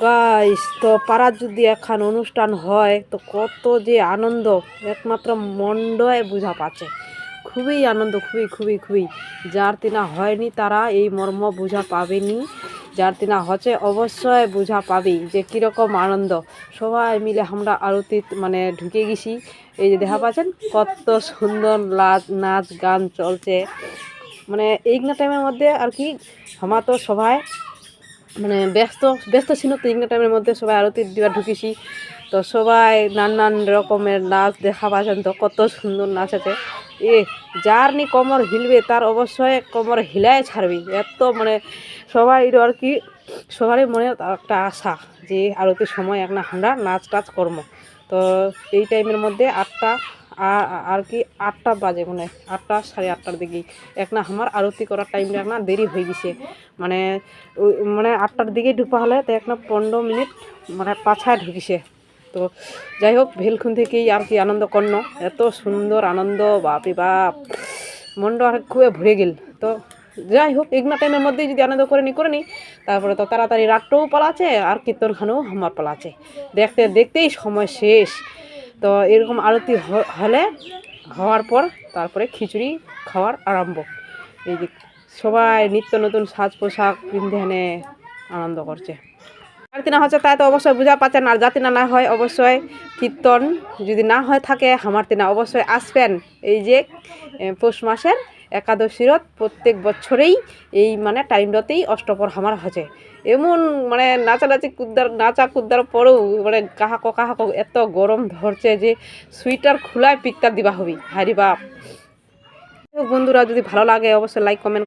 Guys, তো পাড়ার যদি একখান অনুষ্ঠান হয় তো কত যে আনন্দ একমাত্র মন্ডয় বুঝা পাচ্ছে। খুবই আনন্দ, খুবই খুবই খুবই। যার তিনা হয়নি তারা এই মর্ম বুঝা পাবেনি, যার তিনা হচ্ছে অবশ্যই বুঝা পাবেই যে কীরকম আনন্দ। সবাই মিলে আমরা আরতি মানে ঢুকে গেছি। এই যে দেখা পাচ্ছেন কত সুন্দর নাচ গান চলছে। মানে এইগুলো টাইমের মধ্যে আর কি আমার তো সবাই মানে ব্যস্ত ব্যস্ত ছিল, তো ইংরেজি টাইমের মধ্যে সবাই আরতি দিবার ঢুকেছি। তো সবাই নানান রকমের নাচ দেখা পাচ্ছেন, তো কত সুন্দর নাচ আছে। যার নি কোমর হিলবে তার অবশ্যই কোমর হিলাই ছাড়বি, এত মানে সবাই আর কি সবারই মনে একটা আশা যে আরতির সময় একটা আমরা নাচ টাচ করবো। তো এই টাইমের মধ্যে আর কি 8টা বাজে, মানে 8টা সাড়ে 8টার দিকেই একটা আমার আরতি করার টাইমটা একটা দেরি হয়ে গেছে। মানে মানে 8টার দিকে ঢুকা হলে তো একটা 15 মিনিট মানে পাছায় ঢুকিছে। তো যাই হোক, ভেলখুন থেকেই আর কি আনন্দ করল, এত সুন্দর আনন্দ, বাপরে বাপ, মনটা আর খুবই ভরে গেল। তো যাই হোক, এগুলো টাইমের মধ্যেই যদি আনন্দ করে নিই তারপরে তো তাড়াতাড়ি রাতটাও পালাচ্ছে আর কীর্তনখানেও আমার পালাচ্ছে, দেখতে দেখতেই সময় শেষ। তো এরকম আরতি হলে হওয়ার পর তারপরে খিচুড়ি খাওয়ার আরম্ভ। এই যে সবাই নিত্য নতুন সাজ পোশাক পিন্ধে এনে আনন্দ করছে। যার না হচ্ছে তাই তো অবশ্যই বুঝা পাচ্ছেন, আর যাতে না হয় অবশ্যই কীর্তন যদি না হয় থাকে আমার তিনা অবশ্যই আসবেন। এই যে পৌষ মাসের একাদশীরত প্রত্যেক বছরেই এই মানে টাইমটাতেই অষ্টপর আমার হচ্ছে। এমন মানে নাচা কুদ্দার পরেও মানে কাহাক এত গরম ধরছে যে সুইটার খুলায় পিকটা দিবা হবি, হারি বাপ। বন্ধুরা যদি ভালো লাগে অবশ্যই লাইক কমেন্ট